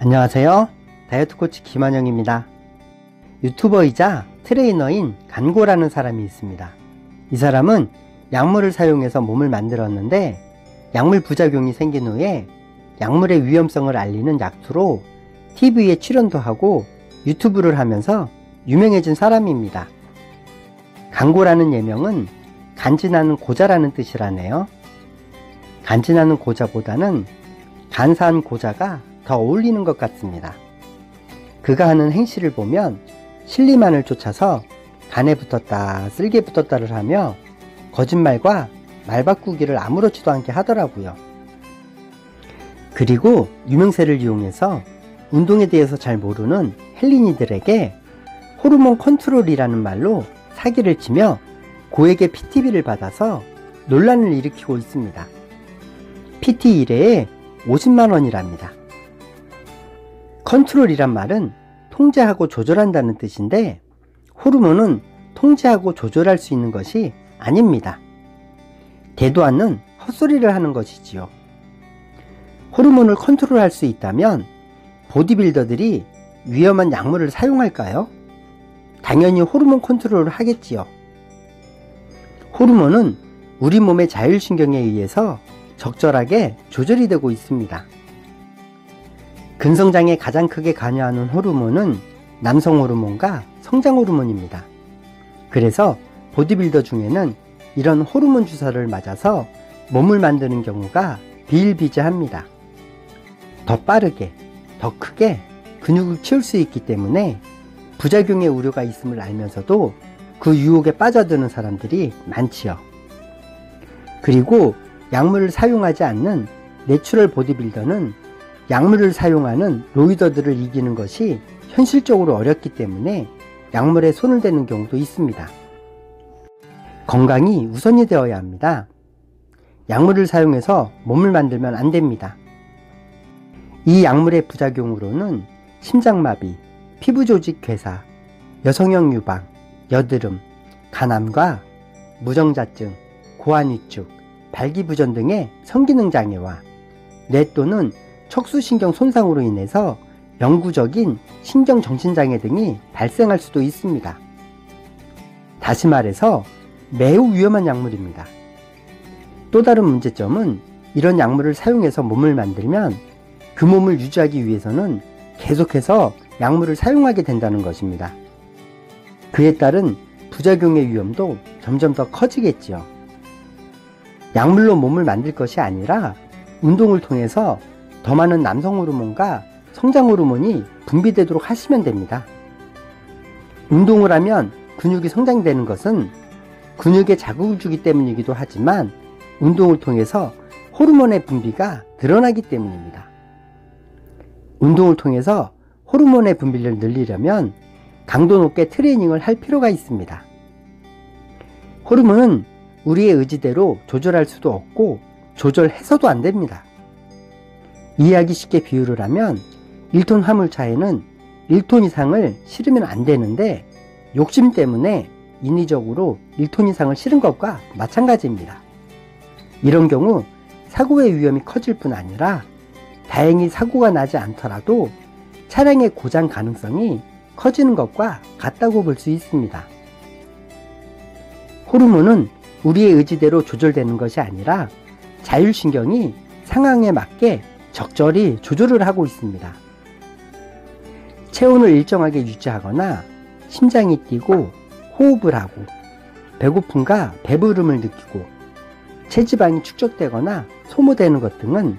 안녕하세요. 다이어트 코치 김한영입니다. 유튜버이자 트레이너인 간고라는 사람이 있습니다. 이 사람은 약물을 사용해서 몸을 만들었는데 약물 부작용이 생긴 후에 약물의 위험성을 알리는 약투로 TV에 출연도 하고 유튜브를 하면서 유명해진 사람입니다. 간고라는 예명은 간지나는 고자라는 뜻이라네요. 간지나는 고자보다는 간사한 고자가 더 어울리는 것 같습니다. 그가 하는 행실을 보면 실리만을 쫓아서 간에 붙었다 쓸개 붙었다를 하며 거짓말과 말바꾸기를 아무렇지도 않게 하더라고요. 그리고 유명세를 이용해서 운동에 대해서 잘 모르는 헬린이들에게 호르몬 컨트롤이라는 말로 사기를 치며 고액의 PT비를 받아서 논란을 일으키고 있습니다. PT 1회에 50만원이랍니다. 컨트롤이란 말은 통제하고 조절한다는 뜻인데 호르몬은 통제하고 조절할 수 있는 것이 아닙니다. 되도 않는 헛소리를 하는 것이지요. 호르몬을 컨트롤할 수 있다면 보디빌더들이 위험한 약물을 사용할까요? 당연히 호르몬 컨트롤을 하겠지요. 호르몬은 우리 몸의 자율신경에 의해서 적절하게 조절이 되고 있습니다. 근성장에 가장 크게 관여하는 호르몬은 남성 호르몬과 성장 호르몬입니다. 그래서 보디빌더 중에는 이런 호르몬 주사를 맞아서 몸을 만드는 경우가 비일비재합니다. 더 빠르게, 더 크게 근육을 키울 수 있기 때문에 부작용의 우려가 있음을 알면서도 그 유혹에 빠져드는 사람들이 많지요. 그리고 약물을 사용하지 않는 내추럴 보디빌더는 약물을 사용하는 로이더들을 이기는 것이 현실적으로 어렵기 때문에 약물에 손을 대는 경우도 있습니다. 건강이 우선이 되어야 합니다. 약물을 사용해서 몸을 만들면 안 됩니다. 이 약물의 부작용으로는 심장마비, 피부조직 괴사, 여성형 유방, 여드름, 간암과 무정자증, 고환위축, 발기부전 등의 성기능 장애와 뇌 또는 척수신경 손상으로 인해서 영구적인 신경정신장애 등이 발생할 수도 있습니다. 다시 말해서 매우 위험한 약물입니다. 또 다른 문제점은 이런 약물을 사용해서 몸을 만들면 그 몸을 유지하기 위해서는 계속해서 약물을 사용하게 된다는 것입니다. 그에 따른 부작용의 위험도 점점 더 커지겠지요. 약물로 몸을 만들 것이 아니라 운동을 통해서 더 많은 남성 호르몬과 성장 호르몬이 분비되도록 하시면 됩니다. 운동을 하면 근육이 성장되는 것은 근육에 자극을 주기 때문이기도 하지만 운동을 통해서 호르몬의 분비가 늘어나기 때문입니다. 운동을 통해서 호르몬의 분비를 늘리려면 강도 높게 트레이닝을 할 필요가 있습니다. 호르몬은 우리의 의지대로 조절할 수도 없고 조절해서도 안 됩니다. 이해하기 쉽게 비유를 하면 1톤 화물차에는 1톤 이상을 실으면 안 되는데 욕심 때문에 인위적으로 1톤 이상을 실은 것과 마찬가지입니다. 이런 경우 사고의 위험이 커질 뿐 아니라 다행히 사고가 나지 않더라도 차량의 고장 가능성이 커지는 것과 같다고 볼 수 있습니다. 호르몬은 우리의 의지대로 조절되는 것이 아니라 자율신경이 상황에 맞게 적절히 조절을 하고 있습니다. 체온을 일정하게 유지하거나 심장이 뛰고 호흡을 하고 배고픔과 배부름을 느끼고 체지방이 축적되거나 소모되는 것 등은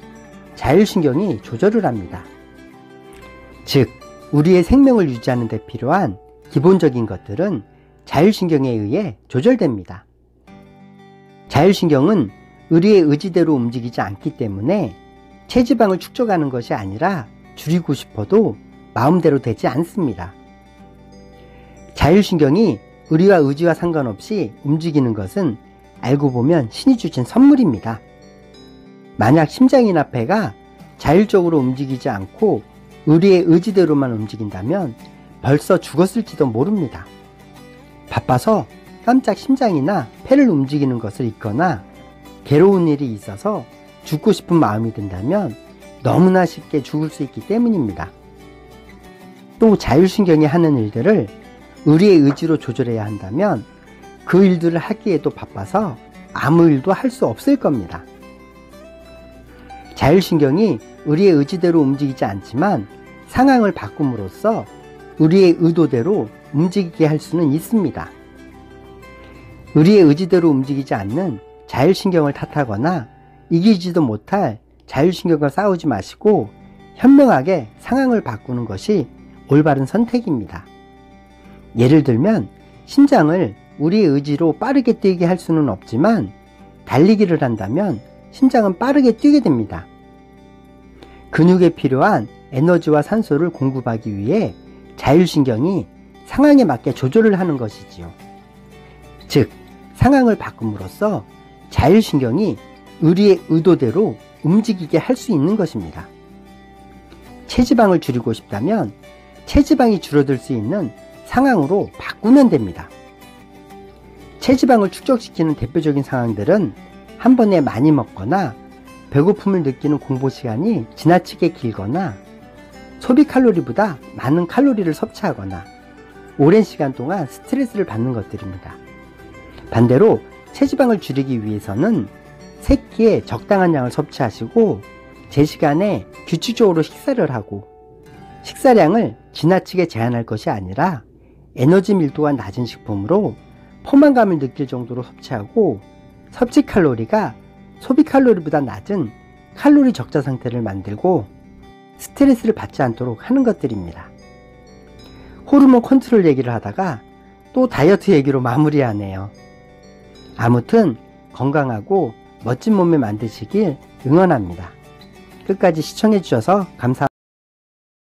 자율신경이 조절을 합니다. 즉, 우리의 생명을 유지하는 데 필요한 기본적인 것들은 자율신경에 의해 조절됩니다. 자율신경은 우리의 의지대로 움직이지 않기 때문에 체지방을 축적하는 것이 아니라 줄이고 싶어도 마음대로 되지 않습니다. 자율신경이 우리와 의지와 상관없이 움직이는 것은 알고 보면 신이 주신 선물입니다. 만약 심장이나 폐가 자율적으로 움직이지 않고 우리의 의지대로만 움직인다면 벌써 죽었을지도 모릅니다. 바빠서 깜짝 심장이나 폐를 움직이는 것을 잊거나 괴로운 일이 있어서 죽고 싶은 마음이 든다면 너무나 쉽게 죽을 수 있기 때문입니다. 또 자율신경이 하는 일들을 우리의 의지로 조절해야 한다면 그 일들을 하기에도 바빠서 아무 일도 할 수 없을 겁니다. 자율신경이 우리의 의지대로 움직이지 않지만 상황을 바꿈으로써 우리의 의도대로 움직이게 할 수는 있습니다. 우리의 의지대로 움직이지 않는 자율신경을 탓하거나 이기지도 못할 자율신경과 싸우지 마시고 현명하게 상황을 바꾸는 것이 올바른 선택입니다. 예를 들면 심장을 우리의 의지로 빠르게 뛰게 할 수는 없지만 달리기를 한다면 심장은 빠르게 뛰게 됩니다. 근육에 필요한 에너지와 산소를 공급하기 위해 자율신경이 상황에 맞게 조절을 하는 것이지요. 즉, 상황을 바꿈으로써 자율신경이 우리의 의도대로 움직이게 할 수 있는 것입니다. 체지방을 줄이고 싶다면 체지방이 줄어들 수 있는 상황으로 바꾸면 됩니다. 체지방을 축적시키는 대표적인 상황들은 한 번에 많이 먹거나 배고픔을 느끼는 공복 시간이 지나치게 길거나 소비 칼로리보다 많은 칼로리를 섭취하거나 오랜 시간 동안 스트레스를 받는 것들입니다. 반대로 체지방을 줄이기 위해서는 세끼에 적당한 양을 섭취하시고 제 시간에 규칙적으로 식사를 하고 식사량을 지나치게 제한할 것이 아니라 에너지 밀도가 낮은 식품으로 포만감을 느낄 정도로 섭취하고 섭취 칼로리가 소비 칼로리보다 낮은 칼로리 적자 상태를 만들고 스트레스를 받지 않도록 하는 것들입니다. 호르몬 컨트롤 얘기를 하다가 또 다이어트 얘기로 마무리하네요. 아무튼 건강하고 멋진 몸매 만드시길 응원합니다. 끝까지 시청해 주셔서 감사합니다.